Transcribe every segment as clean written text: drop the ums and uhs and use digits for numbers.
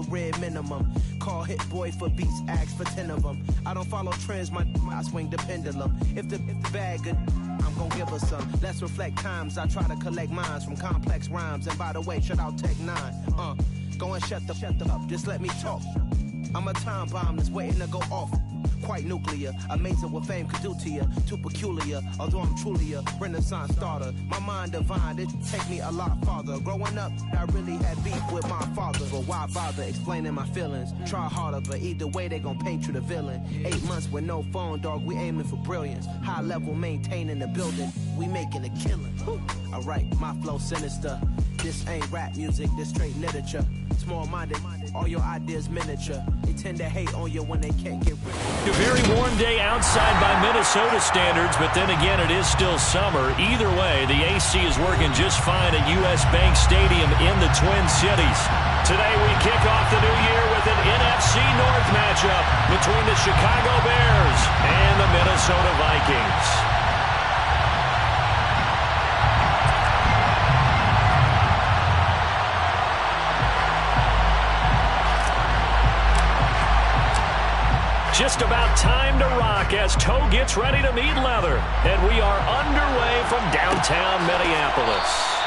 red minimum. Call hit boy for beats, ask for 10 of them. I don't follow trends, I swing the pendulum. If the bag good, I'm gon' give her some. Let's reflect times, I try to collect minds from complex rhymes. And by the way, shout out Tech 9. Go and shut the up, just let me talk. I'm a time bomb that's waiting to go off. Quite nuclear, amazing what fame could do to you. Too peculiar, although I'm truly a renaissance starter. My mind divine, it take me a lot farther. Growing up, I really had beef with my father. But why bother explaining my feelings? Try harder, but either way they gon' paint you the villain. 8 months with no phone, dog, we aiming for brilliance. High level maintaining the building, we making a killing. Alright, my flow sinister. This ain't rap music, this straight literature. Small-minded, all your ideas miniature. They tend to hate on you when they can't get rid of you. A very warm day outside by Minnesota standards, but then again, it is still summer. Either way, the AC is working just fine at US Bank Stadium in the Twin Cities. Today, we kick off the new year with an NFC North matchup between the Chicago Bears and the Minnesota Vikings. Just about time to rock as toe gets ready to meet leather. And we are underway from downtown Minneapolis.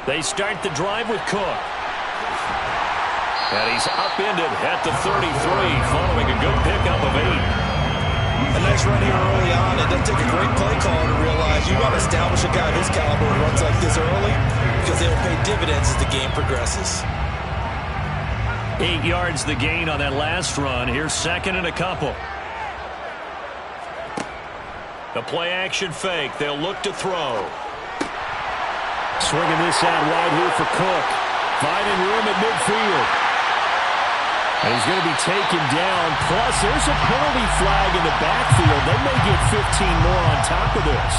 They start the drive with Cook. And he's upended at the 33, following a good pickup of 8. A nice run here early on. It doesn't take a great play caller to realize you want to establish a guy of his caliber who runs like this early because they will pay dividends as the game progresses. 8 yards the gain on that last run. Here's second and a couple. The play action fake. They'll look to throw. Swinging this out wide here for Cook. Finding room at midfield. And he's going to be taken down. Plus, there's a penalty flag in the backfield. They may get 15 more on top of this.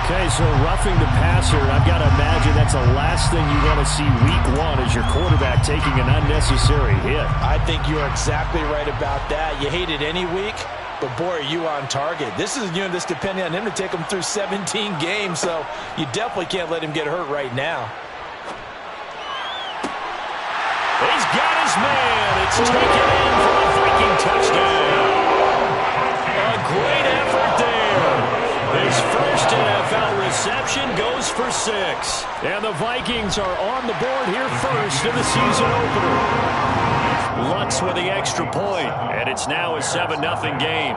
Okay, so roughing the passer, I've got to imagine that's the last thing you want to see week 1 as your quarterback taking an unnecessary hit. I think you're exactly right about that. You hate it any week. But, boy, are you on target. This is a unit that's depending on him to take him through 17 games, so you definitely can't let him get hurt right now. He's got his man. It's taken in for a Viking touchdown. A great effort there. His first NFL reception goes for 6. And the Vikings are on the board here first in the season opener. Lutz with the extra point, and it's now a 7-0 game.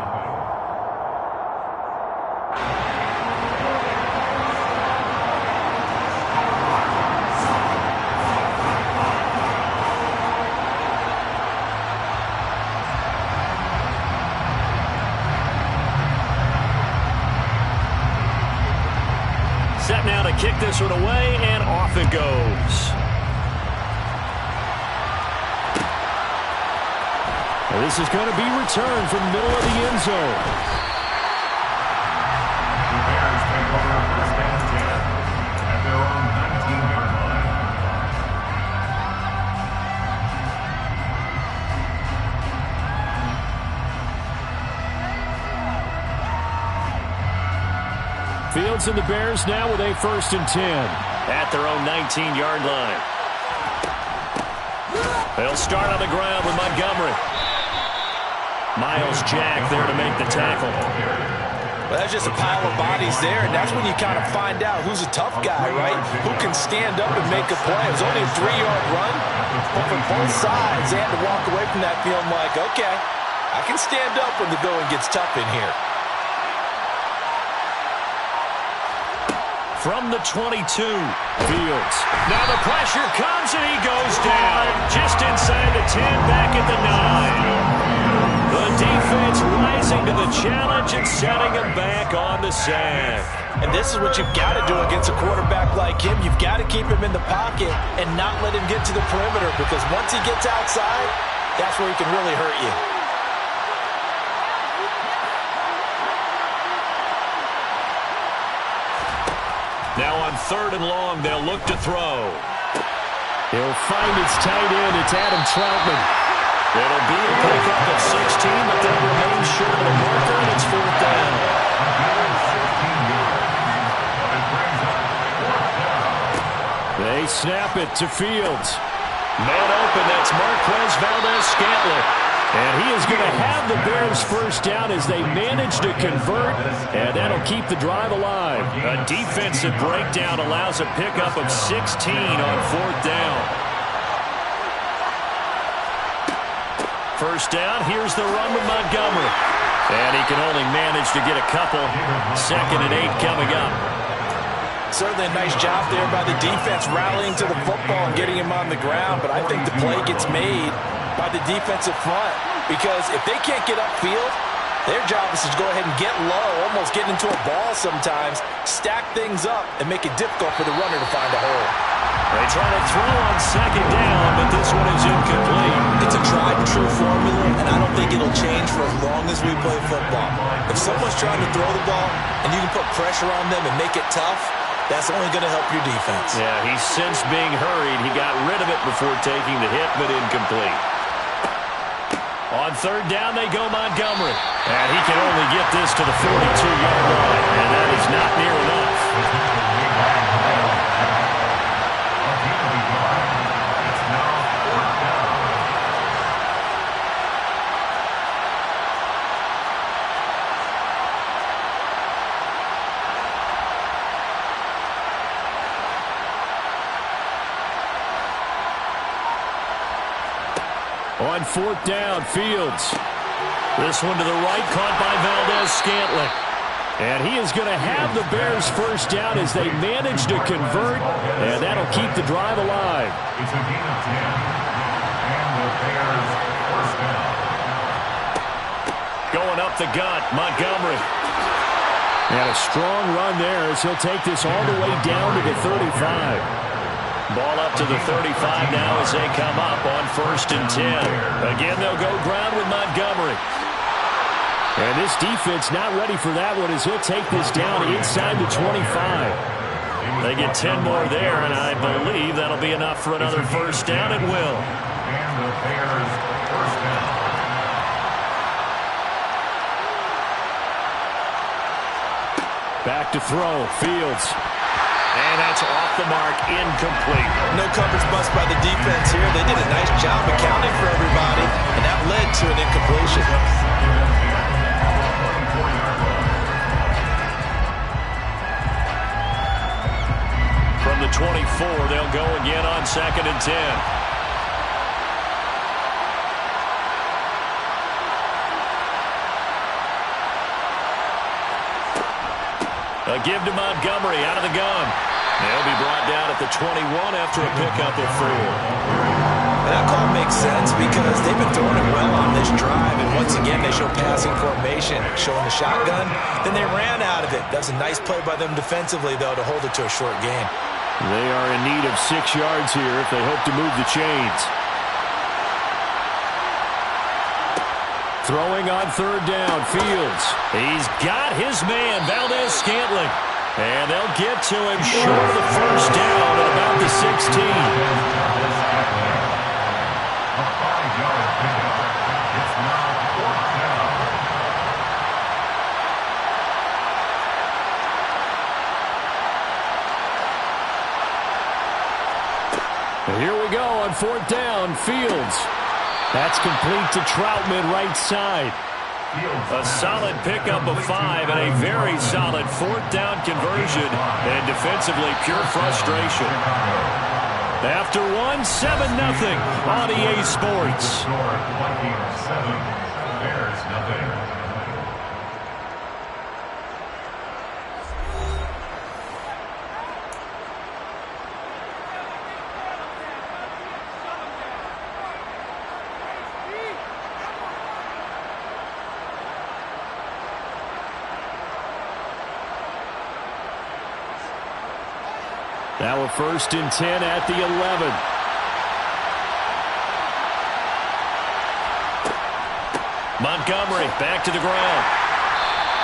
Set now to kick this one away, and off it goes. This is going to be returned from the middle of the end zone. The Bears take over first and 10 at their own 19-yard line. Fields and the Bears now with a 1st and 10 at their own 19-yard line. They'll start on the ground with Montgomery. Miles Jack there to make the tackle. Well, that's just a pile of bodies there, and that's when you kind of find out who's a tough guy, right? Who can stand up and make a play. It was only a 3-yard run, but from both sides, they had to walk away from that feeling like, okay, I can stand up when the going gets tough in here. From the 22, Fields. Now the pressure comes, and he goes down. Just inside the 10, back at the 9. The defense rising to the challenge and setting him back on the sack. And this is what you've got to do against a quarterback like him. You've got to keep him in the pocket and not let him get to the perimeter, because once he gets outside, that's where he can really hurt you. Now on 3rd and long, they'll look to throw. He'll find its tight end. It's Adam Troutman. It'll be a pickup of 16, but they'll remain short of the marker, and it's 4th down. They snap it to Fields. Man open, that's Marquez Valdez-Scantling. And he is going to have the Bears first down as they manage to convert, and that'll keep the drive alive. A defensive breakdown allows a pickup of 16 on 4th down. First down, here's the run with Montgomery. And he can only manage to get a couple. 2nd and 8 coming up. Certainly a nice job there by the defense rallying to the football and getting him on the ground, but I think the play gets made by the defensive front, because if they can't get upfield, their job is to go ahead and get low, almost get into a ball sometimes, stack things up, and make it difficult for the runner to find a hole. They try to throw on 2nd down, but this one is incomplete. It's a tried-and-true formula, and I don't think it'll change for as long as we play football. If someone's trying to throw the ball, and you can put pressure on them and make it tough, that's only going to help your defense. Yeah, he sensed being hurried. He got rid of it before taking the hit, but incomplete. On 3rd down, they go Montgomery. And he can only get this to the 42-yard line, and that is not near enough. On 4th down, Fields. This one to the right, caught by Valdez-Scantling. And he is going to have the Bears first down as they manage to convert, and that'll keep the drive alive. It's a gain of 10, and the Bears first down. Going up the gut, Montgomery. And a strong run there as he'll take this all the way down to the 35. Ball up to the 35 now as they come up on 1st and 10. Again, they'll go ground with Montgomery. And this defense not ready for that one as he'll take this down inside the 25. They get 10 more there, and I believe that'll be enough for another first down. It will. And the Bears first down. Back to throw, Fields. And that's off the mark, incomplete. No coverage bust by the defense here. They did a nice job accounting for everybody, and that led to an incompletion. From the 24, they'll go again on 2nd and 10. A give to Montgomery out of the gun. They'll be brought down at the 21 after a pickup of 4. And that call makes sense because they've been throwing it well on this drive, and once again they show passing formation, showing the shotgun. Then they ran out of it. That's a nice play by them defensively, though, to hold it to a short gain. They are in need of 6 yards here if they hope to move the chains. Throwing on 3rd down, Fields. He's got his man, Valdez-Scantling. And they'll get to him short of the first down at about the 16. A 5-yard pickup. It's now 4th down. And here we go on 4th down, Fields. That's complete to Troutman right side. A solid pickup of 5 and a very solid 4th down conversion. And defensively, pure frustration. After 1, 7-0 on EA Sports. Vikings 7, Bears nothing. Now a 1st and 10 at the 11. Montgomery back to the ground.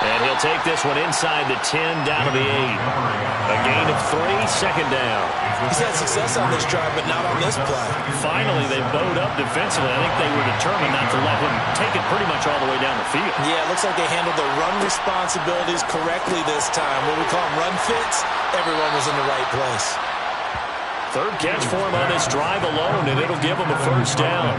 And he'll take this one inside the 10, down to the 8. A gain of 3, 2nd down. He's had success on this drive, but not on this play. Finally, they bowed up defensively. I think they were determined not to let him take it pretty much all the way down the field. Yeah, it looks like they handled their run responsibilities correctly this time. What we call them run fits, everyone was in the right place. 3rd catch for him on this drive alone, and it'll give him a 1st down.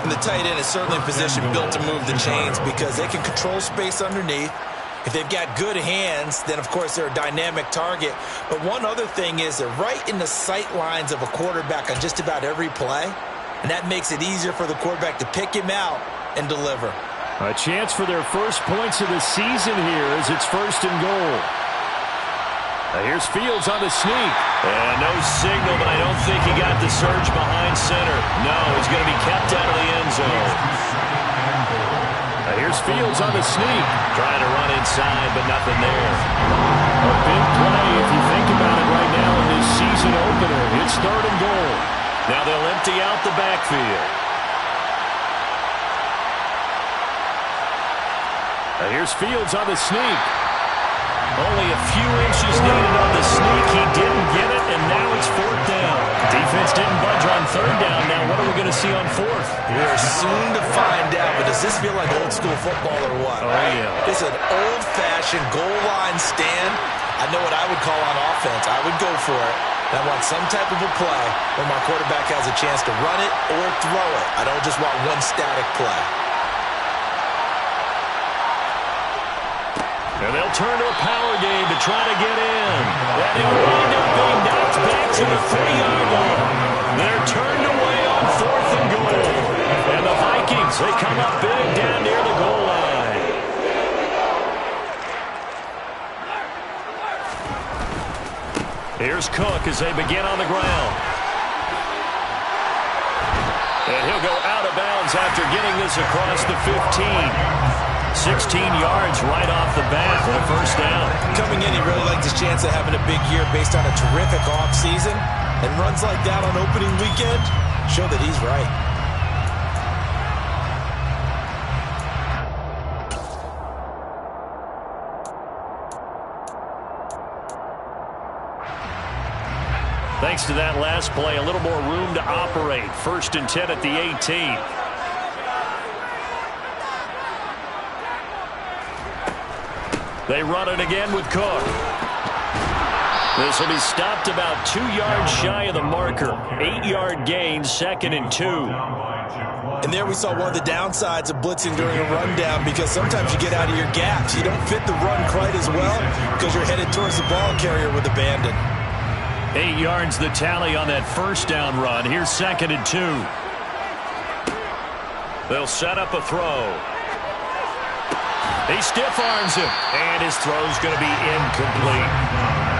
And the tight end is certainly in position built to move the chains because they can control space underneath. If they've got good hands, then, of course, they're a dynamic target. But one other thing is they're right in the sight lines of a quarterback on just about every play, and that makes it easier for the quarterback to pick him out and deliver. A chance for their first points of the season here as it's 1st and goal. Now here's Fields on the sneak. And no signal, but I don't think he got the surge behind center. No, he's going to be kept out of the end zone. Now here's Fields on the sneak. Trying to run inside, but nothing there. A big play if you think about it right now in this season opener. It's 3rd and goal. Now they'll empty out the backfield. Now here's Fields on the sneak. Only a few inches needed on the sneak. He didn't get it, and now it's 4th down. Defense didn't budge on 3rd down. Now what are we going to see on 4th? We're soon to find out, but does this feel like old school football or what? Oh, yeah. This is an old-fashioned goal line stand. I know what I would call on offense. I would go for it. And I want some type of a play where my quarterback has a chance to run it or throw it. I don't just want one static play. And they'll turn to a power game to try to get in. And he'll wind up being knocked back to the 3-yard line. They're turned away on 4th and goal. And the Vikings, they come up big down near the goal line. Here's Cook as they begin on the ground. And he'll go out of bounds after getting this across the 15. 16 yards right off the bat for a 1st down. Coming in, he really liked his chance of having a big year based on a terrific offseason. And runs like that on opening weekend show that he's right. Thanks to that last play, a little more room to operate. 1st and 10 at the 18. They run it again with Cook. This will be stopped about 2 yards shy of the marker. 8-yard gain, 2nd and 2. And there we saw one of the downsides of blitzing during a rundown because sometimes you get out of your gaps. You don't fit the run quite as well because you're headed towards the ball carrier with abandon. 8 yards the tally on that 1st down run. Here's 2nd and 2. They'll set up a throw. He stiff-arms him, and his throw's going to be incomplete.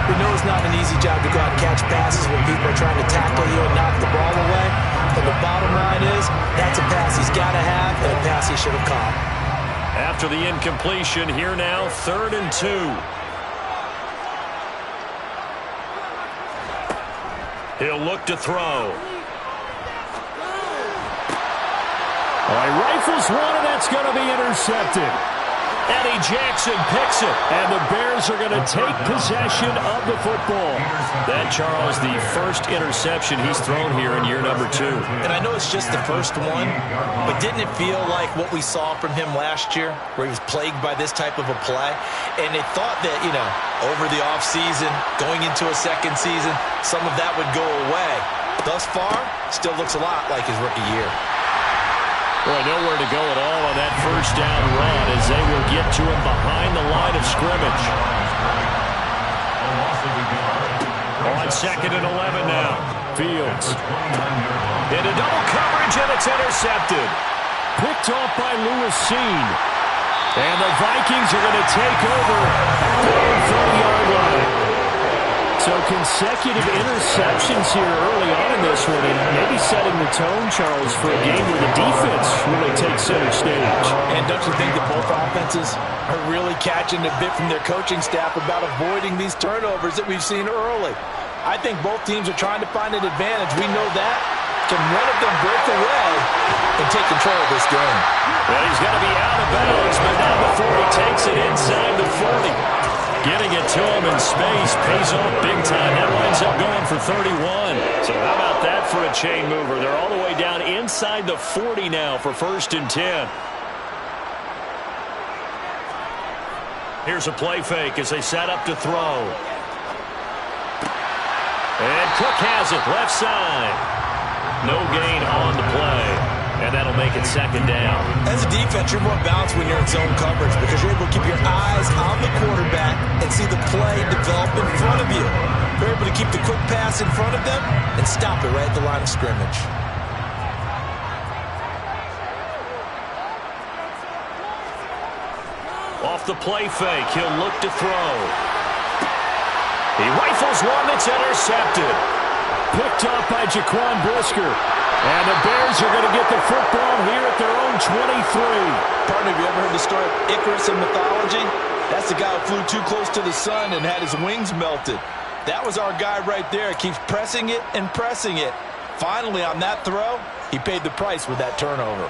We know it's not an easy job to go out and catch passes when people are trying to tackle you and knock the ball away. But the bottom line is, that's a pass he's got to have and a pass he should have caught. After the incompletion, here now, 3rd and 2. He'll look to throw. All right, rifles one, and that's going to be intercepted. Eddie Jackson picks it. And the Bears are going to take possession of the football. That, Charles, the first interception he's thrown here in year number 2. And I know it's just the first one, but didn't it feel like what we saw from him last year, where he was plagued by this type of a play? And they thought that, over the offseason, going into a second season, some of that would go away. Thus far, still looks a lot like his rookie year. Boy, nowhere to go at all on that 1st down run as they will get to him behind the line of scrimmage. On 2nd and 11 now. Fields. Into double coverage, and it's intercepted. Picked off by Lewis Seen. And the Vikings are going to take over at their own 30-yard line. So consecutive interceptions here early on in this one, and maybe setting the tone, Charles, for a game where the defense really takes center stage. And don't you think that both offenses are really catching a bit from their coaching staff about avoiding these turnovers that we've seen early? I think both teams are trying to find an advantage. We know that. Can one of them break away and take control of this game? Well, he's going to be out of bounds, but not before he takes it inside the 40. Getting it to him in space pays off big time. That winds up going for 31. So how about that for a chain mover? They're all the way down inside the 40 now for 1st and 10. Here's a play fake as they set up to throw. And Cook has it left side. No gain on the play. And that'll make it 2nd down. As a defense, you're more balanced when you're in zone coverage because you're able to keep your eyes on the quarterback and see the play develop in front of you. You're able to keep the quick pass in front of them and stop it right at the line of scrimmage. Off the play fake, he'll look to throw. He rifles one that's intercepted. Picked off by Jaquan Brisker. And the Bears are going to get the football here at their own 23. Partner, have you ever heard the story of Icarus in mythology? That's the guy who flew too close to the sun and had his wings melted. That was our guy right there. Keeps pressing it and pressing it. Finally, on that throw, he paid the price with that turnover.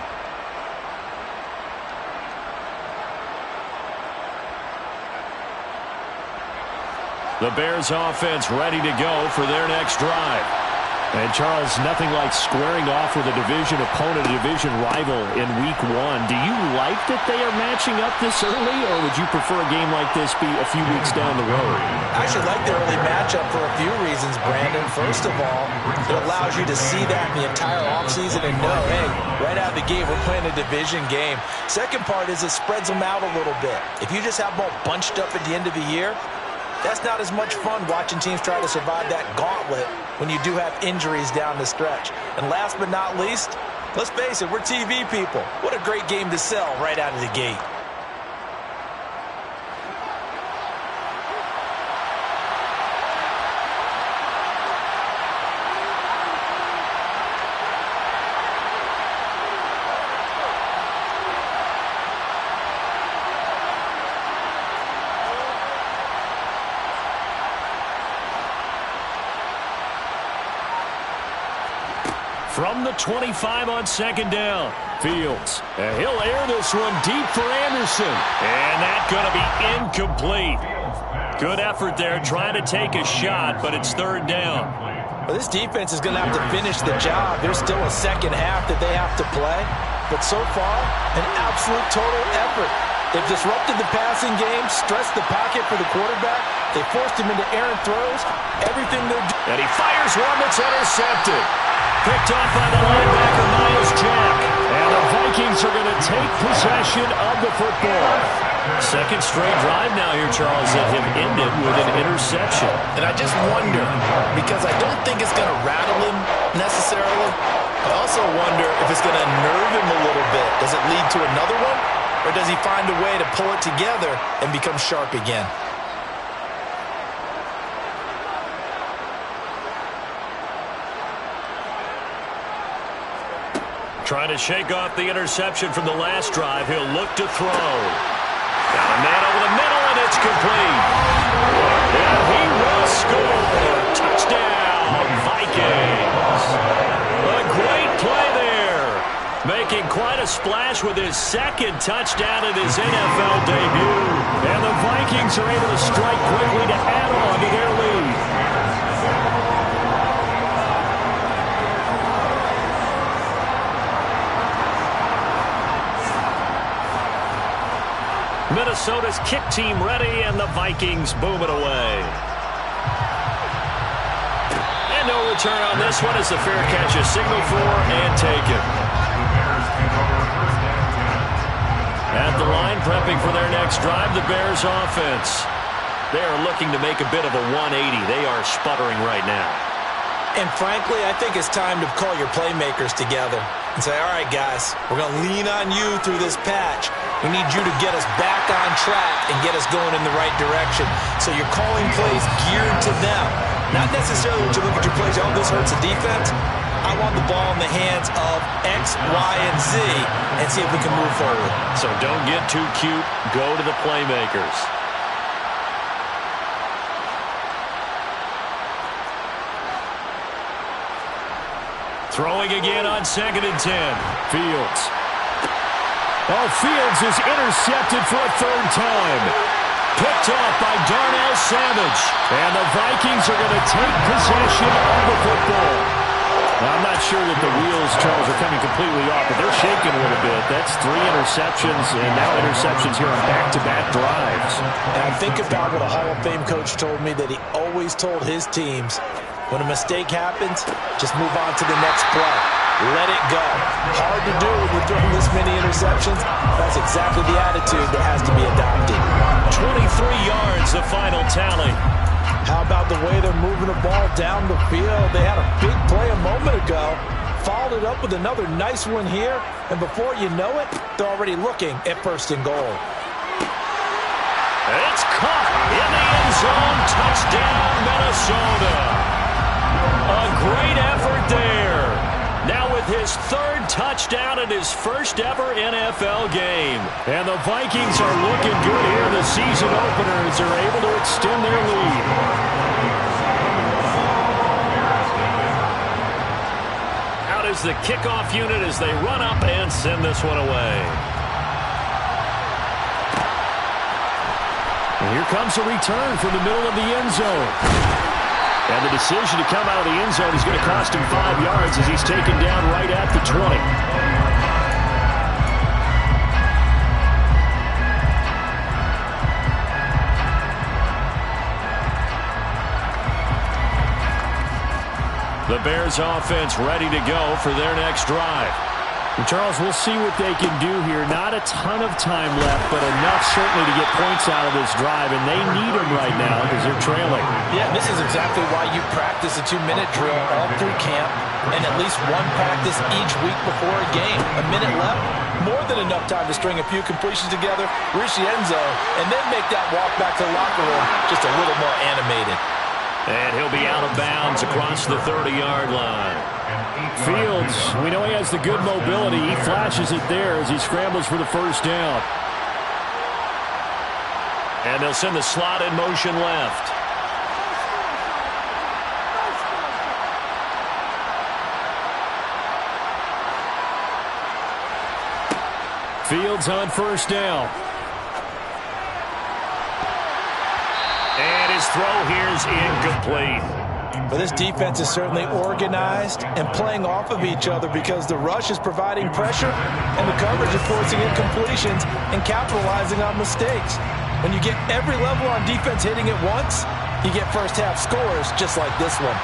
The Bears offense ready to go for their next drive. And, Charles, nothing like squaring off with a division opponent, a division rival in Week 1. Do you like that they are matching up this early, or would you prefer a game like this be a few weeks down the road? I actually like the early matchup for a few reasons, Brandon. First of all, it allows you to see that in the entire offseason and know, hey, right out of the gate, we're playing a division game. Second part is it spreads them out a little bit. If you just have them all bunched up at the end of the year, that's not as much fun watching teams try to survive that gauntlet when you do have injuries down the stretch. And last but not least, let's face it, we're TV people. What a great game to sell right out of the gate. From the 25 on 2nd down. Fields. And he'll air this one deep for Anderson. And that's going to be incomplete. Good effort there trying to take a shot, but it's 3rd down. Well, this defense is going to have to finish the job. There's still a second half that they have to play. But so far, an absolute total effort. They've disrupted the passing game, stressed the pocket for the quarterback. They forced him into errant throws. Everything they're doing. And he fires one that's intercepted. Picked off by the linebacker, Miles Jack. And the Vikings are going to take possession of the football. 2nd straight drive now here, Charles, that have ended with an interception. And I just wonder, because I don't think it's going to rattle him necessarily. I also wonder if it's going to nerve him a little bit. Does it lead to another one? Or does he find a way to pull it together and become sharp again? Trying to shake off the interception from the last drive. He'll look to throw. Got a man over the middle, and it's complete. And he will score. Touchdown, Vikings. A great play there. Making quite a splash with his 2nd touchdown in his NFL debut. And the Vikings are able to strike quickly to add on to their lead. Minnesota's kick team ready, and the Vikings boom it away. And no return on this one as the fair catch is signaled for and taken. At the line, prepping for their next drive, the Bears offense. They are looking to make a bit of a 180. They are sputtering right now. And frankly, I think it's time to call your playmakers together and say, all right, guys, we're going to lean on you through this patch. We need you to get us back on track and get us going in the right direction. So you're calling plays geared to them. Not necessarily when you look at your plays, oh, this hurts the defense. I want the ball in the hands of X, Y, and Z and see if we can move forward. So don't get too cute. Go to the playmakers. Throwing again on 2nd and 10. Fields. Oh, Fields is intercepted for a 3rd time. Picked off by Darnell Savage. And the Vikings are going to take possession of the football. Now, I'm not sure that the wheels, Charles, are coming completely off, but they're shaking a little bit. That's 3 interceptions, and now interceptions here on back-to-back drives. And I think about what a Hall of Fame coach told me, that he always told his teams, when a mistake happens, just move on to the next play. Let it go. Hard to do when you're throwing this many interceptions. That's exactly the attitude that has to be adopted. 23 yards, the final tally. How about the way they're moving the ball down the field? They had a big play a moment ago. Followed it up with another nice one here. And before you know it, they're already looking at 1st and goal. It's caught in the end zone. Touchdown, Minnesota. A great effort there. Now with his 3rd touchdown in his 1st ever NFL game. And the Vikings are looking good here in the season opener as they're able to extend their lead. Out is the kickoff unit as they run up and send this one away. And here comes a return from the middle of the end zone. And the decision to come out of the end zone is going to cost him 5 yards as he's taken down right at the 20. The Bears offense ready to go for their next drive. And Charles, we'll see what they can do here. Not a ton of time left, but enough certainly to get points out of this drive, and they need them right now because they're trailing. Yeah, this is exactly why you practice a 2-minute drill all through camp and at least one practice each week before a game. A minute left, more than enough time to string a few completions together, reach the end zone, and then make that walk back to the locker room just a little more animated. And he'll be out of bounds across the 30-yard line. Fields, we know he has the good mobility. He flashes it there as he scrambles for the 1st down. And they'll send the slot in motion left. Fields on 1st down. And his throw here is incomplete. But this defense is certainly organized and playing off of each other because the rush is providing pressure and the coverage is forcing incompletions and capitalizing on mistakes. When you get every level on defense hitting at once, you get first half scores just like this one.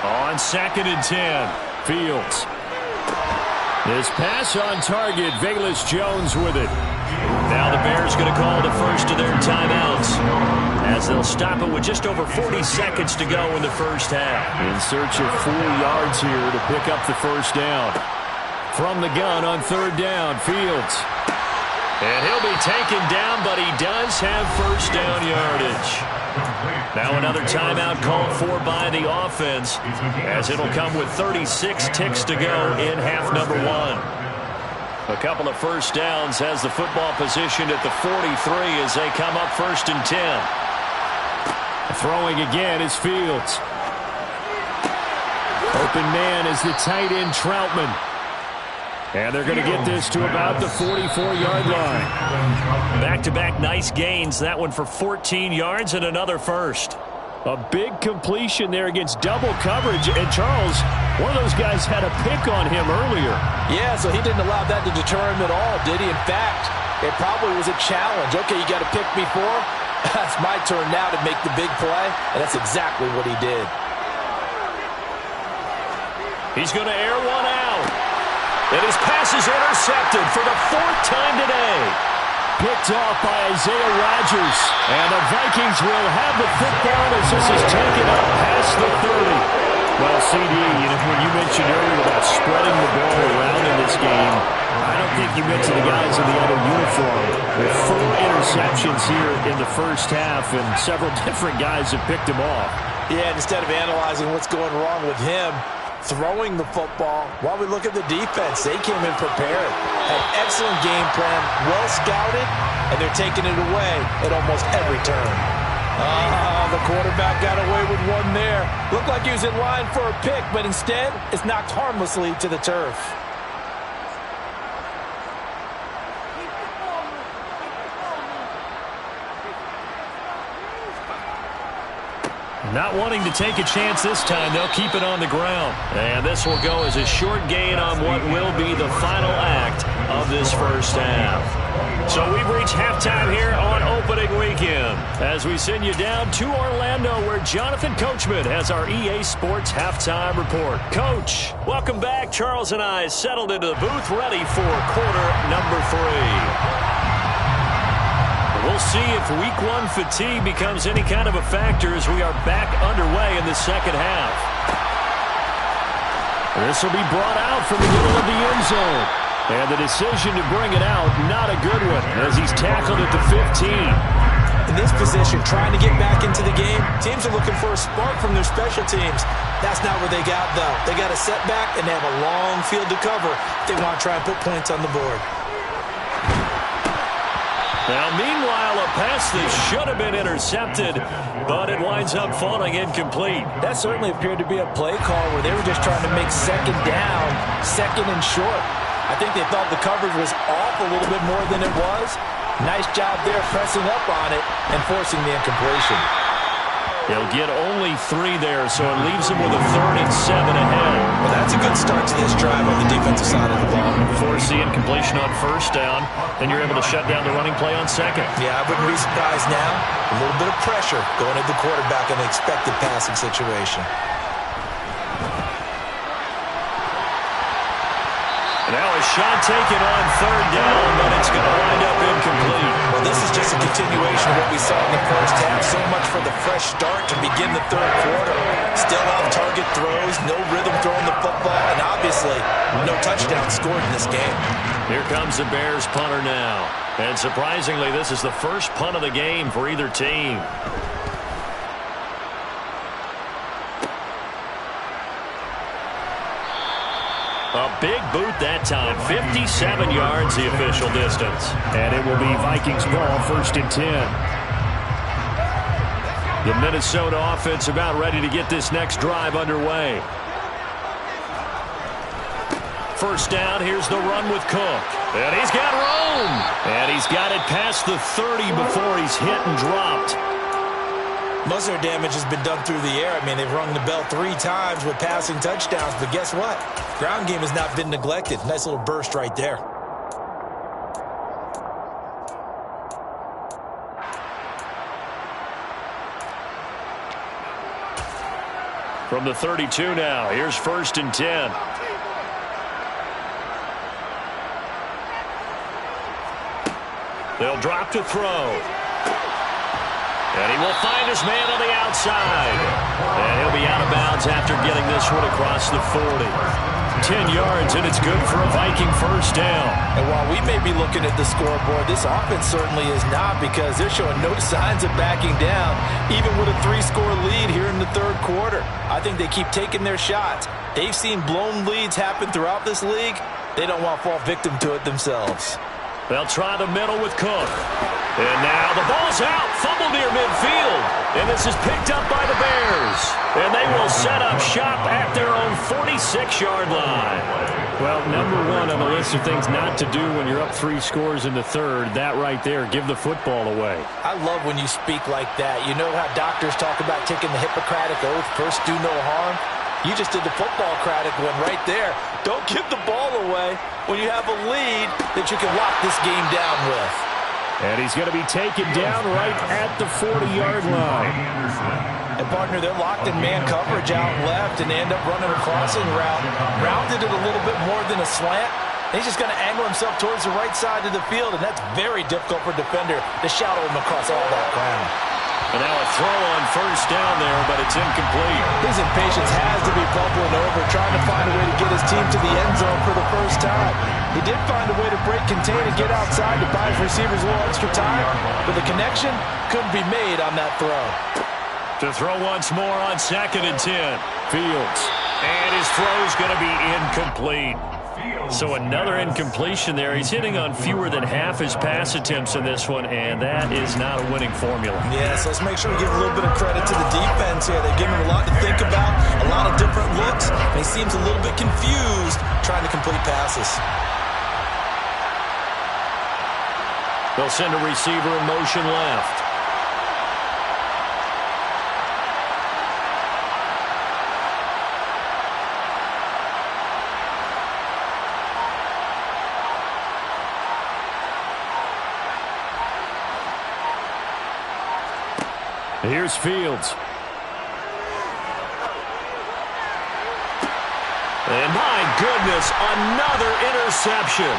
On 2nd and 10, Fields. His pass on target, Velus Jones with it. Now the Bears going to call the first of their timeouts as they'll stop it with just over 40 seconds to go in the 1st half. In search of 4 yards here to pick up the 1st down. From the gun on 3rd down, Fields. And he'll be taken down, but he does have 1st down yardage. Now another timeout called for by the offense as it'll come with 36 ticks to go in half number 1. A couple of 1st downs has the football positioned at the 43 as they come up 1st and 10. Throwing again is Fields. Open man is the tight end Troutman. And they're going to get this to about the 44-yard line. Back-to-back nice gains. That one for 14 yards and another 1st. A big completion there against double coverage. And Charles, one of those guys had a pick on him earlier. Yeah, so he didn't allow that to deter him at all, did he? In fact, it probably was a challenge. Okay, you got to pick me for? That's my turn now to make the big play. And that's exactly what he did. He's going to air one out. And his pass is intercepted for the 4th time today. Picked off by Isaiah Rodgers. And the Vikings will have the football as this is taken up past the 30. Well, CD, when you mentioned earlier about spreading the ball around in this game, I don't think you mentioned the guys in the other uniform. With 4 interceptions here in the 1st half, and several different guys have picked him off. Yeah, instead of analyzing what's going wrong with him, throwing the football, while we look at the defense, they came in prepared. Had excellent game plan, well scouted, and they're taking it away at almost every turn. The quarterback got away with one there. Looked like he was in line for a pick, but instead, it's knocked harmlessly to the turf. Not wanting to take a chance this time, they'll keep it on the ground. And this will go as a short gain on what will be the final act of this first half. So we've reached halftime here on opening weekend as we send you down to Orlando where Jonathan Coachman has our EA Sports halftime report. Coach, welcome back. Charles and I settled into the booth ready for quarter number 3. We'll see if week 1 fatigue becomes any kind of a factor as we are back underway in the second half. This will be brought out from the middle of the end zone. And the decision to bring it out, not a good one, as he's tackled at the 15. In this position, trying to get back into the game, teams are looking for a spark from their special teams. That's not what they got, though. They got a setback, and they have a long field to cover if they want to try and put points on the board. Now, meanwhile, a pass that should have been intercepted, but it winds up falling incomplete. That certainly appeared to be a play call where they were just trying to make second down, second and short. I think they thought the coverage was off a little bit more than it was. Nice job there pressing up on it and forcing the incompletion. He'll get only 3 there, so it leaves him with a 3rd and 7 ahead. Well, that's a good start to this drive on the defensive side of the ball. Force the incompletion on first down, then you're able to shut down the running play on second. Yeah, I wouldn't be surprised now. A little bit of pressure going at the quarterback in an expected passing situation. Now a shot taken on 3rd down, but it's going to wind up incomplete. Well, this is just a continuation of what we saw in the first half. So much for the fresh start to begin the third quarter. Still off-target throws, no rhythm throwing the football, and obviously no touchdown scored in this game. Here comes the Bears punter now. And surprisingly, this is the first punt of the game for either team. A big boot that time. 57 yards the official distance. And it will be Vikings ball, 1st and 10. The Minnesota offense about ready to get this next drive underway. First down, here's the run with Cook. And he's got room. And he's got it past the 30 before he's hit and dropped. Most of their damage has been done through the air. I mean, they've rung the bell 3 times with passing touchdowns, but guess what? Ground game has not been neglected. Nice little burst right there. From the 32 now, here's 1st and 10. They'll drop to throw. And he will find his man on the outside. And he'll be out of bounds after getting this one across the 40. 10 yards, and it's good for a Viking first down. And while we may be looking at the scoreboard, this offense certainly is not, because they're showing no signs of backing down, even with a 3-score lead here in the third quarter. I think they keep taking their shots. They've seen blown leads happen throughout this league. They don't want to fall victim to it themselves. They'll try the middle with Cook. And now the ball's out. Fumble near midfield. And this is picked up by the Bears. And they will set up shop at their own 46-yard line. Well, number 1 on the list of things not to do when you're up 3 scores in the third, that right there, give the football away. I love when you speak like that. You know how doctors talk about taking the Hippocratic Oath, first do no harm? You just did the football-cratic one right there. Don't give the ball away when you have a lead that you can lock this game down with. And he's going to be taken down right at the 40-yard line. And, partner, they're locked in man coverage out left, and they end up running a crossing route. Rounded it a little bit more than a slant. He's just going to angle himself towards the right side of the field, and that's very difficult for a defender to shadow him across all that ground. And now a throw on first down there, but it's incomplete. His impatience has to be bubbling over, trying to find a way to get his team to the end zone for the first time. He did find a way to break contain and get outside to buy his receivers a little extra time, but the connection couldn't be made on that throw. To throw once more on 2nd and 10. Fields. And his throw's going to be incomplete. So another incompletion there. He's hitting on fewer than half his pass attempts in this one, and that is not a winning formula. Yeah, so let's make sure we give a little bit of credit to the defense here. They're giving him a lot to think about, a lot of different looks, and he seems a little bit confused trying to complete passes. They'll send a receiver in motion left. Here's Fields. And my goodness, another interception.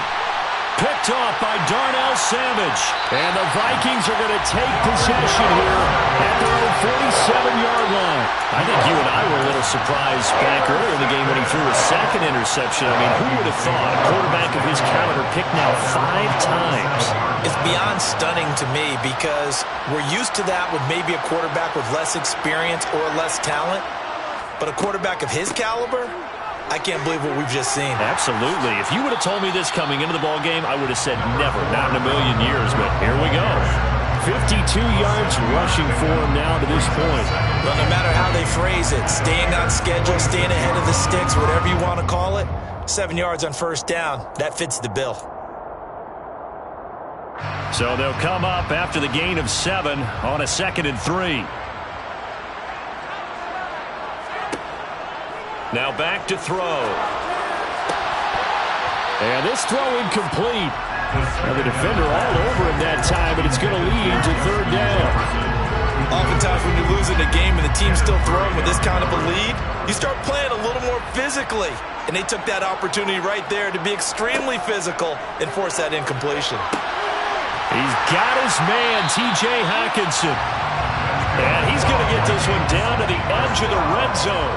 Picked off by Darnell Savage. And the Vikings are going to take possession here at their own 47-yard line. I think you and I were a little surprised back earlier in the game when he threw a second interception. I mean, who would have thought a quarterback of his caliber picked now 5 times? It's beyond stunning to me because we're used to that with maybe a quarterback with less experience or less talent. But a quarterback of his caliber, I can't believe what we've just seen. Absolutely. If you would have told me this coming into the ball game, I would have said never, not in a million years. But here we go. 52 yards rushing for him now to this point. Well, no matter how they phrase it, staying on schedule, staying ahead of the sticks, whatever you want to call it, 7 yards on first down, that fits the bill. So they'll come up after the gain of 7 on a 2nd and 3. Now back to throw. And this throw incomplete. Now the defender all over him that time, but it's going to lead to 3rd down. Oftentimes when you're losing a game and the team's still throwing with this kind of a lead, you start playing a little more physically. And they took that opportunity right there to be extremely physical and force that incompletion. He's got his man, T.J. Hockenson. And he's going to get this one down to the edge of the red zone.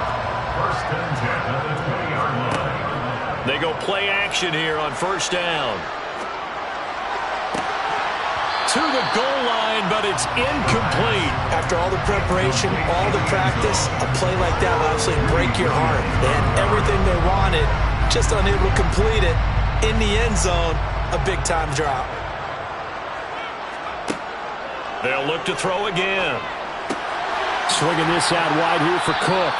First and 10 at the 20-yard line. They go play action here on first down. To the goal line, but it's incomplete. After all the preparation, all the practice, a play like that will absolutely break your heart. They had everything they wanted, just unable to complete it. In the end zone, a big-time drop. They'll look to throw again. Swinging this out wide here for Cook.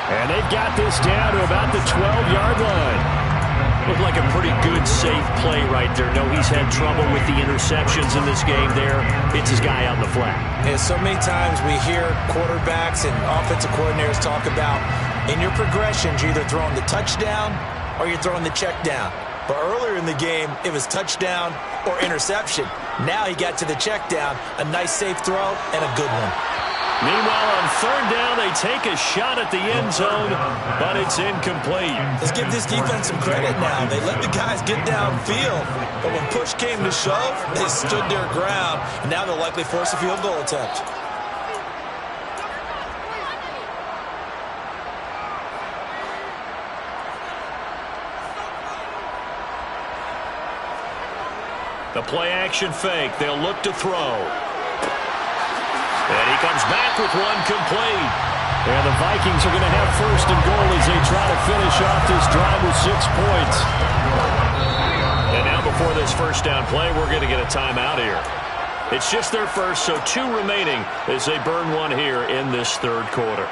And they've got this down to about the 12-yard line. Looked like a pretty good, safe play right there. No, he's had trouble with the interceptions in this game there. It's his guy on the flat. Yeah, so many times we hear quarterbacks and offensive coordinators talk about in your progressions, you're either throwing the touchdown or you're throwing the check down. But earlier in the game, it was touchdown or interception. Now he got to the check down, a nice safe throw, and a good one. Meanwhile, on 3rd down, they take a shot at the end zone, but it's incomplete. Let's give this defense some credit now. They let the guys get downfield, but when push came to shove, they stood their ground, and now they'll likely force a field goal attempt. The play-action fake. They'll look to throw. And he comes back with one complete. And the Vikings are going to have 1st and goal as they try to finish off this drive with 6 points. And now before this first down play, we're going to get a timeout here. It's just their first, so 2 remaining as they burn one here in this 3rd quarter.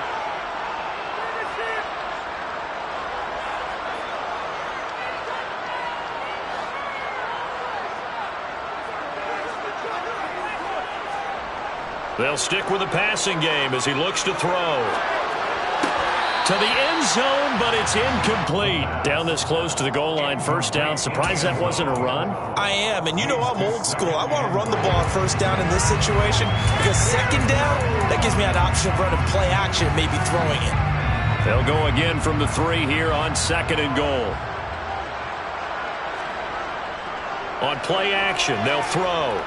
They'll stick with the passing game as he looks to throw. To the end zone, but it's incomplete. Down this close to the goal line, 1st down. Surprised that wasn't a run? I am, and you know I'm old school. I want to run the ball on 1st down in this situation because 2nd down, that gives me an option of running play action, maybe throwing it. They'll go again from the 3 here on 2nd and goal. On play action, they'll throw.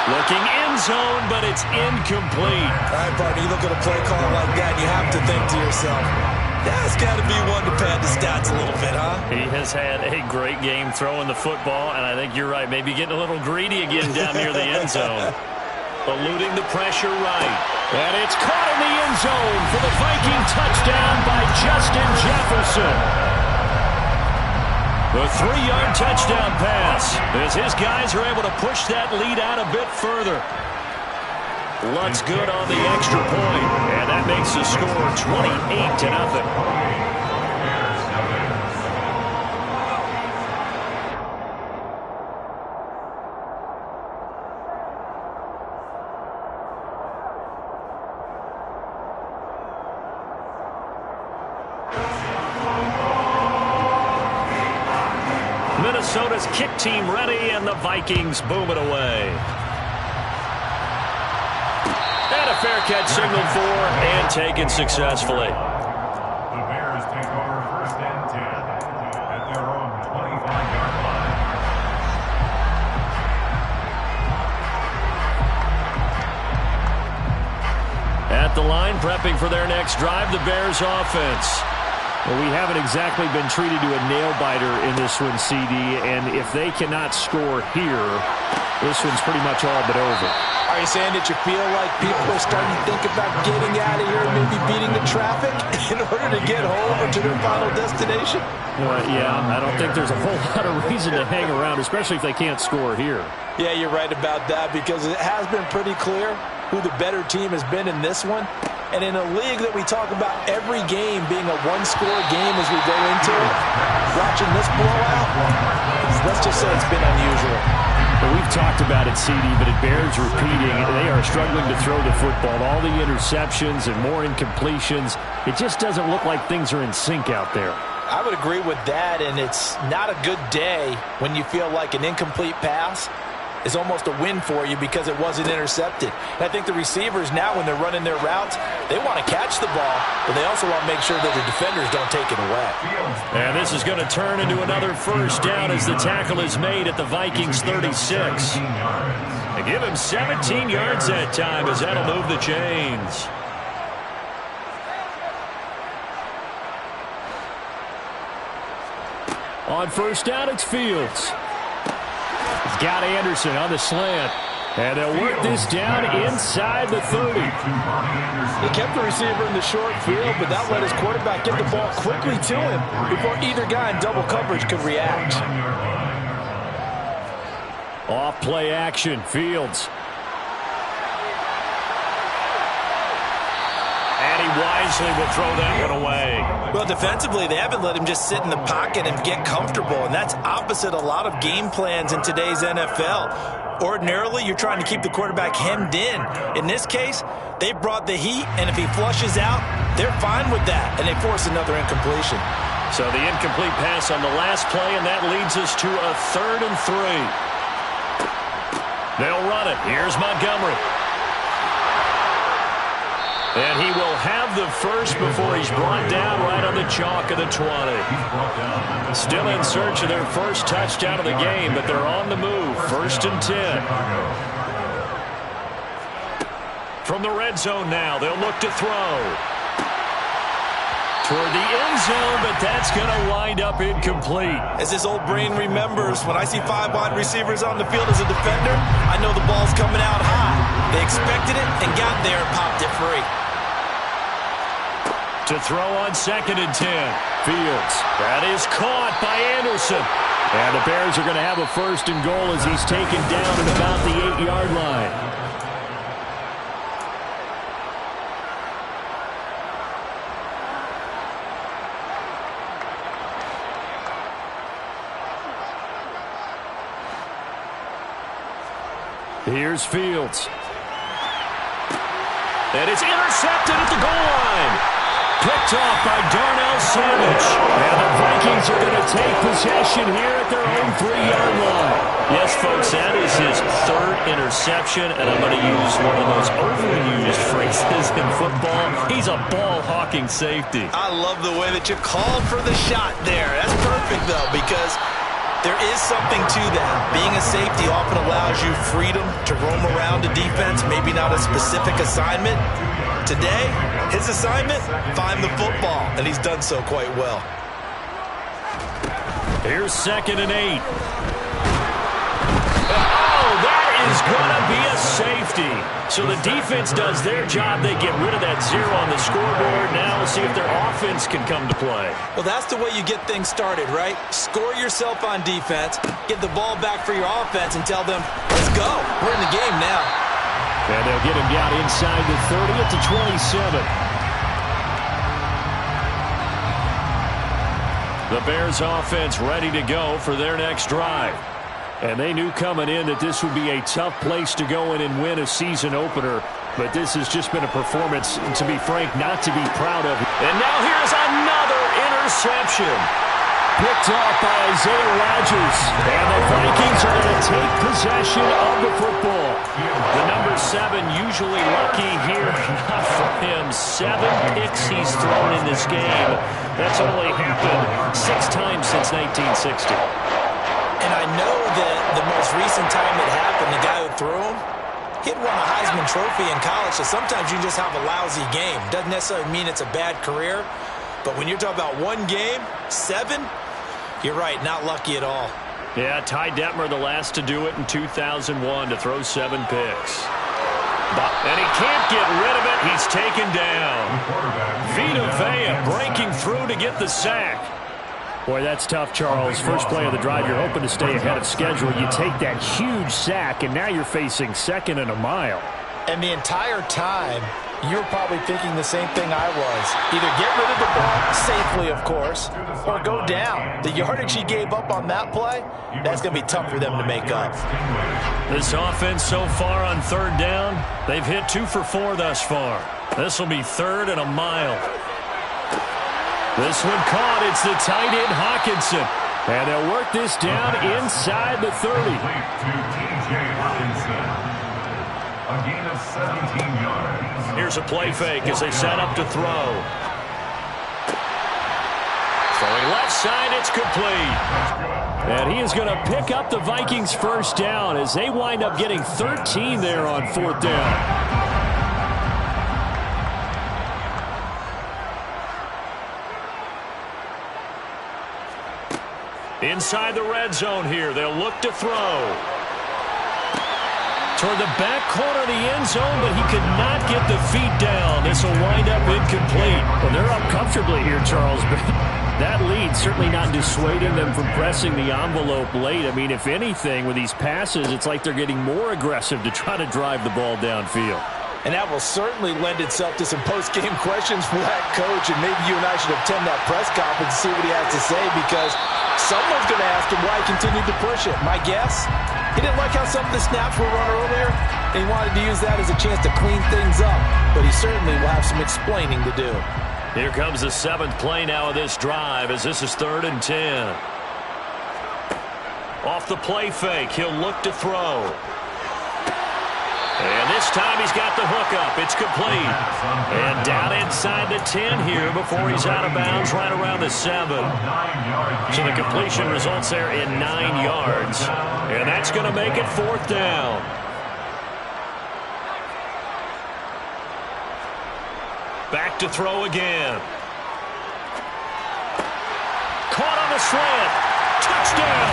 Looking end zone, but it's incomplete. All right, partner, you look at a play call like that, and you have to think to yourself, that's got to be one to pad the stats a little bit, huh? He has had a great game throwing the football, and I think you're right. Maybe getting a little greedy again down near the end zone. Eluding the pressure right. And it's caught in the end zone for the Viking touchdown by Justin Jefferson. The 3-yard touchdown pass as his guys are able to push that lead out a bit further. Luck's good on the extra point, and that makes the score 28-0. Minnesota's kick team ready, and the Vikings boom it away. And a fair catch signaled for and taken successfully. The Bears take over 1st and 10 at their own 25-yard line. At the line, prepping for their next drive, the Bears offense. Well, we haven't exactly been treated to a nail-biter in this one, CD, and if they cannot score here, this one's pretty much all but over. Are you saying that you feel like people are starting to think about getting out of here and maybe beating the traffic in order to get home or to their final destination? Yeah, I don't think there's a whole lot of reason to hang around, especially if they can't score here. Yeah, you're right about that, because it has been pretty clear who the better team has been in this one. And in a league that we talk about every game being a one-score game as we go into it, watching this blowout, let's just say it's been unusual. Well, we've talked about it, CD, but it bears repeating. They are struggling to throw the football. All the interceptions and more incompletions. It just doesn't look like things are in sync out there. I would agree with that, and it's not a good day when you feel like an incomplete pass is almost a win for you because it wasn't intercepted. And I think the receivers now, when they're running their routes, they want to catch the ball, but they also want to make sure that the defenders don't take it away. And this is going to turn into another first down as the tackle is made at the Vikings 36. They give him 17 yards that time as that'll move the chains. On first down, it's Fields. He's got Anderson on the slant. And they'll work this down inside the 30. He kept the receiver in the short field, but that let his quarterback get the ball quickly to him before either guy in double coverage could react. Off play action, Fields. And he wisely will throw that one away. Well, defensively, they haven't let him just sit in the pocket and get comfortable, and that's opposite a lot of game plans in today's NFL. Ordinarily, you're trying to keep the quarterback hemmed in. In this case, they brought the heat, and if he flushes out, they're fine with that, and they force another incompletion. So the incomplete pass on the last play, and that leads us to a 3rd and 3. They'll run it. Here's Montgomery. And he will have the first before he's brought down right on the chalk of the 20. Still in search of their first touchdown of the game, but they're on the move. 1st and 10. From the red zone now, they'll look to throw. Toward the end zone, but that's going to wind up incomplete. As this old brain remembers, when I see 5 wide receivers on the field as a defender, I know the ball's coming out high. They expected it and got there and popped it free. To throw on 2nd and 10. Fields. That is caught by Anderson. And the Bears are going to have a 1st and goal as he's taken down at about the 8-yard line. Here's Fields. And it's intercepted at the goal line. Picked off by Darnell Savage. And the Vikings are going to take possession here at their own 3-yard line. Yes, folks, that is his 3rd interception, and I'm going to use one of the most overused phrases in football. He's a ball-hawking safety. I love the way that you called for the shot there. That's perfect, though, because there is something to that. Being a safety often allows you freedom to roam around a defense, maybe not a specific assignment. Today, his assignment, find the football, and he's done so quite well. Here's 2nd and 8. Oh, that is going to be a 60. So the defense does their job. They get rid of that 0 on the scoreboard. Now we'll see if their offense can come to play. Well, that's the way you get things started, right? Score yourself on defense, get the ball back for your offense, and tell them, let's go. We're in the game now. And they'll get him down inside the 30 at the 27. The Bears offense ready to go for their next drive. And they knew coming in that this would be a tough place to go in and win a season opener. But this has just been a performance, to be frank, not to be proud of. And now here's another interception. Picked off by Isaiah Rodgers. And the Vikings are going to take possession of the football. The number 7 usually lucky here. Not for him. 7 picks he's thrown in this game. That's only happened 6 times since 1960. And I know that the most recent time it happened, the guy who threw him, he'd won a Heisman Trophy in college, so sometimes you just have a lousy game. Doesn't necessarily mean it's a bad career, but when you're talking about one game, 7, you're right, not lucky at all. Yeah, Ty Detmer, the last to do it in 2001, to throw 7 picks. And he can't get rid of it. He's taken down. Vita Vea breaking through to get the sack. Boy, that's tough, Charles. First play of the drive, you're hoping to stay ahead of schedule. You take that huge sack, and now you're facing 2nd and a mile. And the entire time, you're probably thinking the same thing I was. Either get rid of the ball, safely, of course, or go down. The yardage he gave up on that play, that's going to be tough for them to make up. This offense so far on 3rd down, they've hit 2 for 4 thus far. This will be 3rd and a mile. This one caught. It's the tight end, Hawkinson. And they'll work this down inside the 30. A gain of 17 yards. Here's a play fake as they set up to throw. Throwing left side, it's complete. And he is going to pick up the Vikings' first down as they wind up getting 13 there on 4th down. Inside the red zone here, they'll look to throw. Toward the back corner of the end zone, but he could not get the feet down. This will wind up incomplete. Well, they're up comfortably here, Charles, but that lead certainly not dissuading them from pressing the envelope late. I mean, if anything, with these passes, it's like they're getting more aggressive to try to drive the ball downfield. And that will certainly lend itself to some post-game questions for that coach, and maybe you and I should attend that press conference and see what he has to say, because someone's going to ask him why he continued to push it. My guess, he didn't like how some of the snaps were run earlier, and he wanted to use that as a chance to clean things up, but he certainly will have some explaining to do. Here comes the 7th play now of this drive as this is 3rd and 10. Off the play fake, he'll look to throw. And this time he's got the hook up. It's complete. And down inside the 10 here before he's out of bounds right around the 7. So the completion results there in 9 yards. And that's going to make it 4th down. Back to throw again. Caught on the slant. Touchdown.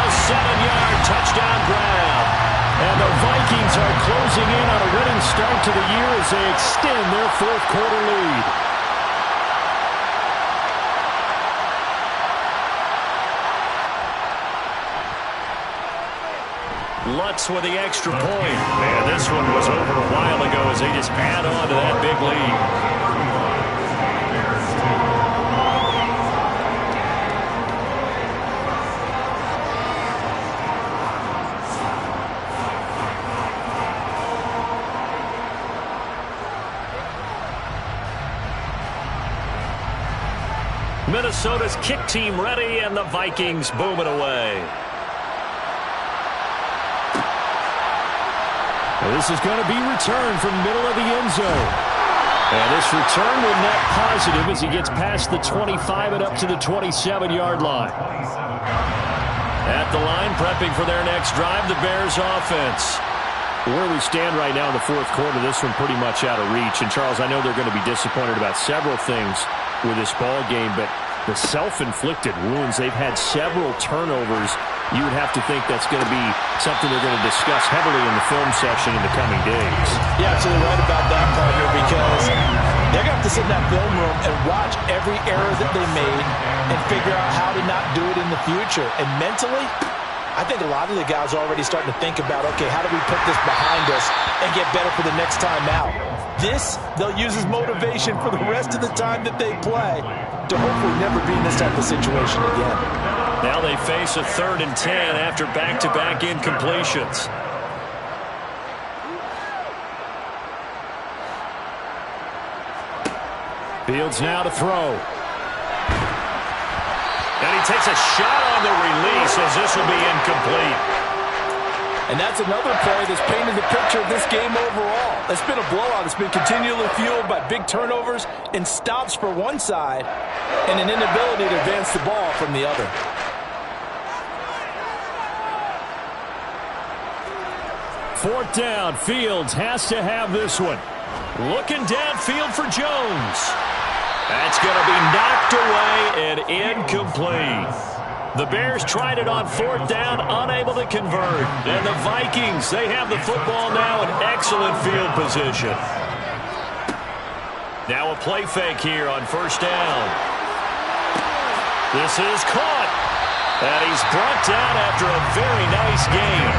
A 7-yard touchdown grab. And the Vikings are closing in on a winning start to the year as they extend their 4th quarter lead. Lutz with the extra point. And this one was over a while ago as they just add on to that big lead. Minnesota's kick team ready, and the Vikings boom it away. Well, this is going to be returned from middle of the end zone. And this return will net positive as he gets past the 25 and up to the 27-yard line. At the line, prepping for their next drive, the Bears offense. Where we stand right now in the 4th quarter, this one pretty much out of reach. And, Charles, I know they're going to be disappointed about several things with this ball game, but the self-inflicted wounds. They've had several turnovers. You would have to think that's going to be something they're going to discuss heavily in the film session in the coming days. You're absolutely right about that, partner, because they're going to have to sit in that film room and watch every error that they made and figure out how to not do it in the future. And mentally, I think a lot of the guys are already starting to think about, okay, how do we put this behind us and get better for the next time out? This, they'll use as motivation for the rest of the time that they play to hopefully never be in this type of situation again. Now they face a 3rd and 10 after back-to-back incompletions. Fields now to throw. And he takes a shot on the release as this will be incomplete. And that's another play that's painted the picture of this game overall. It's been a blowout. It's been continually fueled by big turnovers and stops for one side and an inability to advance the ball from the other. Fourth down, Fields has to have this one. Looking downfield for Jones. That's going to be knocked away and incomplete. The Bears tried it on 4th down, unable to convert. And the Vikings, they have the football now in excellent field position. Now a play fake here on 1st down. This is caught. And he's brought down after a very nice game.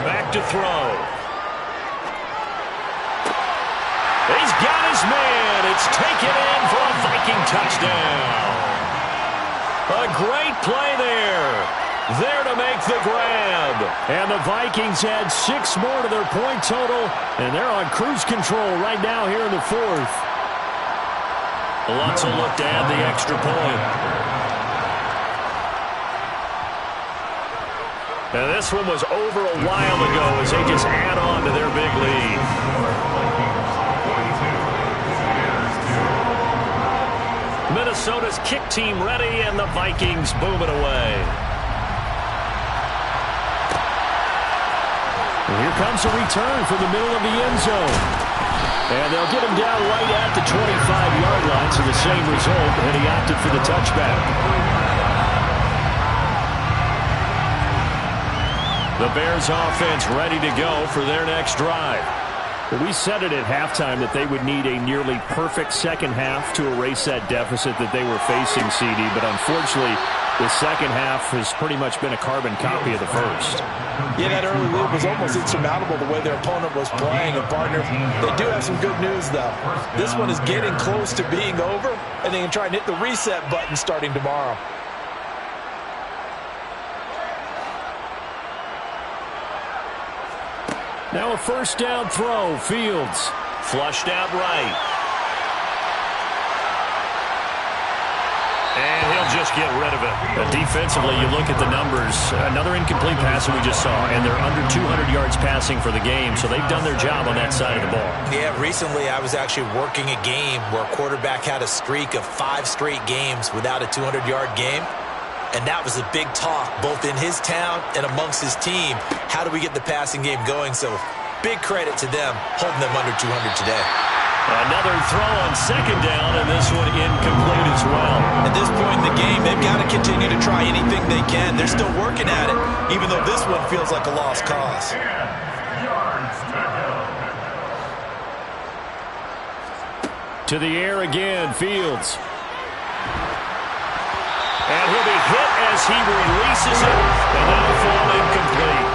Back to throw. He's got his man. It's taken in for a Viking touchdown. A great play there. There to make the grab. And the Vikings add 6 more to their point total, and they're on cruise control right now here in the 4th. Lots of look to add the extra point. And this one was over a while ago as they just add on to their big lead. Minnesota's kick team ready, and the Vikings boom it away. And here comes a return from the middle of the end zone. And they'll get him down right at the 25-yard line, so the same result, and he opted for the touchback. The Bears offense ready to go for their next drive. We said it at halftime that they would need a nearly perfect second half to erase that deficit that they were facing, CD, but unfortunately the second half has pretty much been a carbon copy of the first. Yeah, that early lead was almost insurmountable the way their opponent was playing. And, partner, they do have some good news, though. This one is getting close to being over, and they can try and hit the reset button starting tomorrow. Now a 1st down throw. Fields flushed out right. And he'll just get rid of it. But defensively, you look at the numbers. Another incomplete pass that we just saw, and they're under 200 yards passing for the game, so they've done their job on that side of the ball. Yeah, recently I was actually working a game where a quarterback had a streak of 5 straight games without a 200-yard game. And that was a big talk, both in his town and amongst his team. How do we get the passing game going? So big credit to them, holding them under 200 today. Another throw on 2nd down, and this one incomplete as well. At this point in the game, they've got to continue to try anything they can. They're still working at it, even though this one feels like a lost cause. To the air again, Fields. And he'll be hit as he releases it, and that'll fall incomplete.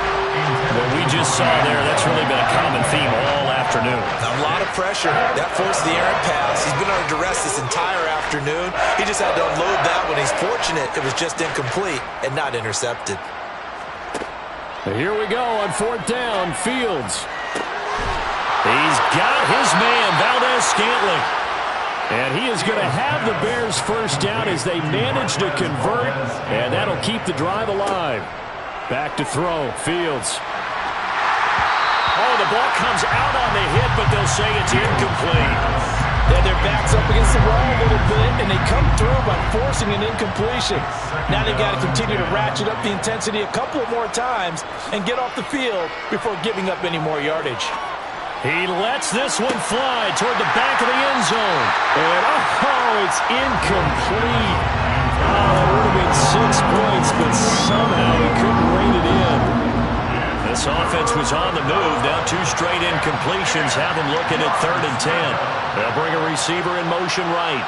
What we just saw there, that's really been a common theme all afternoon. A lot of pressure. That forced the errant pass. He's been under duress this entire afternoon. He just had to unload that one. He's fortunate it was just incomplete and not intercepted. Here we go on 4th down. Fields. He's got his man, Valdez-Scantling. And he is going to have the Bears 1st down as they manage to convert, and that'll keep the drive alive. Back to throw, Fields. Oh, the ball comes out on the hit, but they'll say it's incomplete. Yeah, their back's up against the wall a little bit, and they come through by forcing an incompletion. Now they've got to continue to ratchet up the intensity a couple of more times and get off the field before giving up any more yardage. He lets this one fly toward the back of the end zone. And, oh, it's incomplete. Oh, that would have been 6 points, but somehow he couldn't rein it in. This offense was on the move. Now 2 straight incompletions have them looking at 3rd and 10. They'll bring a receiver in motion right.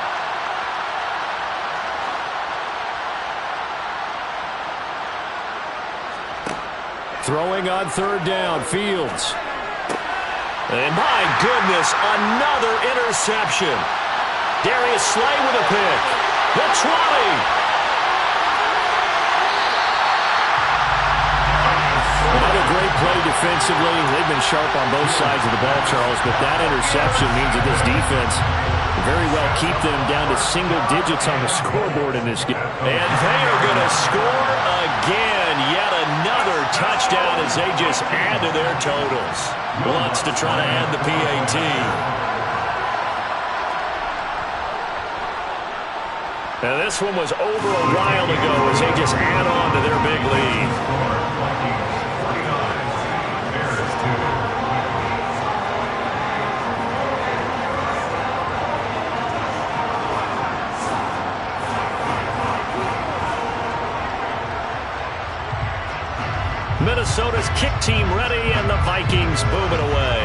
Throwing on 3rd down, Fields. And my goodness, another interception. Darius Slay with a pick. The 20. Another great play defensively. They've been sharp on both sides of the ball, Charles, but that interception means that this defense very well keep them down to single digits on the scoreboard in this game. And they are going to score again. Yet another touchdown as they just add to their totals. Wants to try to add the PAT. Now this one was over a while ago as they just add on to their big lead. Minnesota's kick team ready, and the Vikings boom it away.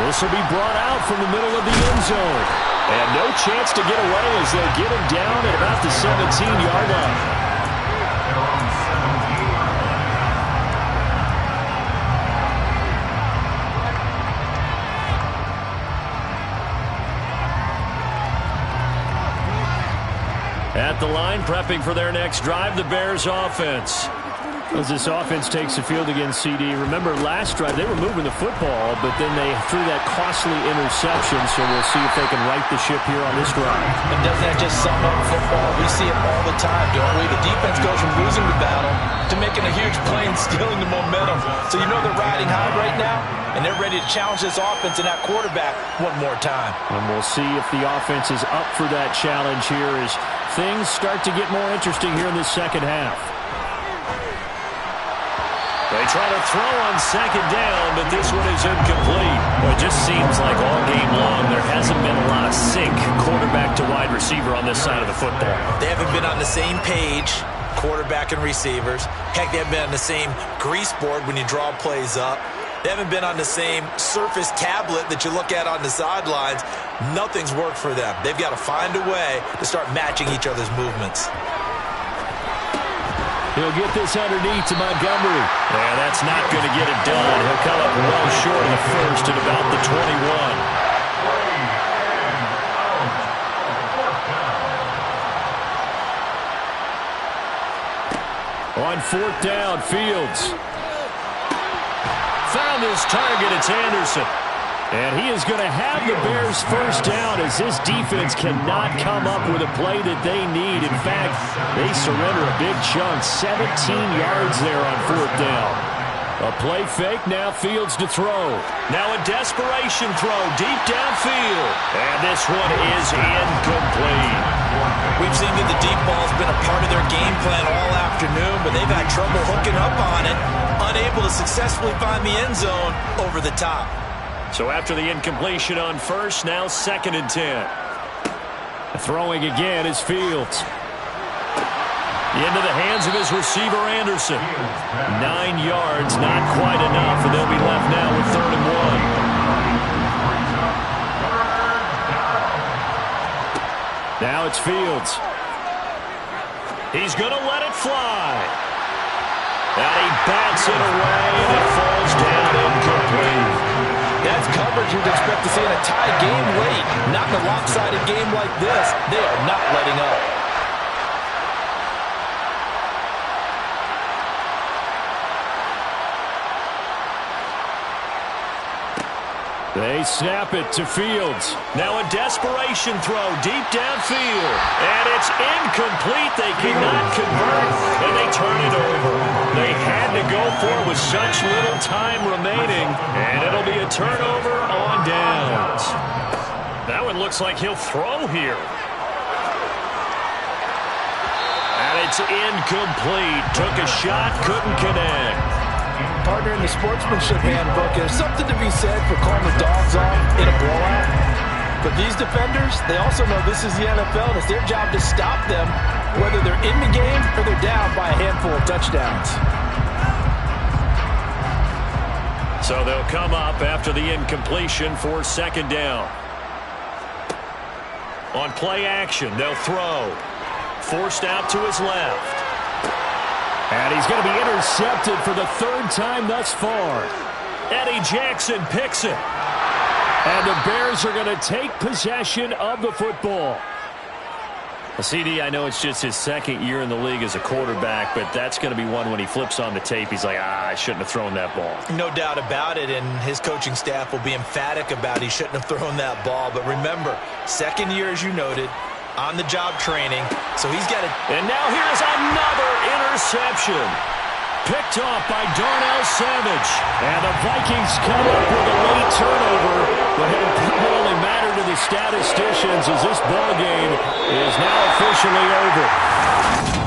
This will be brought out from the middle of the end zone. And no chance to get away as they'll get him down at about the 17-yard line. At the line, prepping for their next drive, the Bears offense. As this offense takes the field against CD, remember last drive they were moving the football, but then they threw that costly interception, so we'll see if they can right the ship here on this drive. And doesn't that just sum up football? We see it all the time, don't we? The defense goes from losing the battle to making a huge play and stealing the momentum. So you know they're riding high right now, and they're ready to challenge this offense and that quarterback one more time. And we'll see if the offense is up for that challenge here as things start to get more interesting here in this second half. They try to throw on 2nd down, but this one is incomplete. Well, it just seems like all game long there hasn't been a lot of sync quarterback to wide receiver on this side of the football. They haven't been on the same page, quarterback and receivers. Heck, they haven't been on the same grease board when you draw plays up. They haven't been on the same Surface tablet that you look at on the sidelines. Nothing's worked for them. They've got to find a way to start matching each other's movements. He'll get this underneath to Montgomery. Yeah, that's not going to get it done. He'll come up well short of the first at about the 21. On 4th down, Fields. Found his target. It's Anderson. And he is going to have the Bears first down as this defense cannot come up with a play that they need. In fact, they surrender a big chunk, 17 yards there on 4th down. A play fake, now Fields to throw. Now a desperation throw deep downfield. And this one is incomplete. We've seen that the deep ball's been a part of their game plan all afternoon, but they've had trouble hooking up on it, unable to successfully find the end zone over the top. So after the incompletion on 1st, now 2nd and 10. Throwing again is Fields. Into the hands of his receiver, Anderson. 9 yards, not quite enough, and they'll be left now with 3rd and 1. Now it's Fields. He's going to let it fly. And he bats it away, and it falls down incomplete. That's coverage you'd expect to see in a tie game late. Not in a lopsided game like this. They are not letting up. They snap it to Fields. Now a desperation throw deep downfield. And it's incomplete. They cannot convert, and they turn it over. They had to go for it with such little time remaining, and it'll be a turnover on downs. That one looks like he'll throw here. And it's incomplete. Took a shot, couldn't connect. Partner, in the sportsmanship handbook, there's something to be said for calling the dogs off in a blowout. But these defenders, they also know this is the NFL, and it's their job to stop them, whether they're in the game or they're down by a handful of touchdowns. So they'll come up after the incompletion for second down. On play action, they'll throw. Forced out to his left. And he's going to be intercepted for the third time thus far. Eddie Jackson picks it. And the Bears are going to take possession of the football. Well, CD, I know it's just his second year in the league as a quarterback, but that's going to be one when he flips on the tape, he's like, I shouldn't have thrown that ball. No doubt about it, and his coaching staff will be emphatic about he shouldn't have thrown that ball. But remember, second year, as you noted, on-the-job training, so he's got it. And now here's another interception. Picked off by Darnell Savage. And the Vikings come up with a late turnover, but it'll probably only matter to the statisticians as this ball game is now officially over.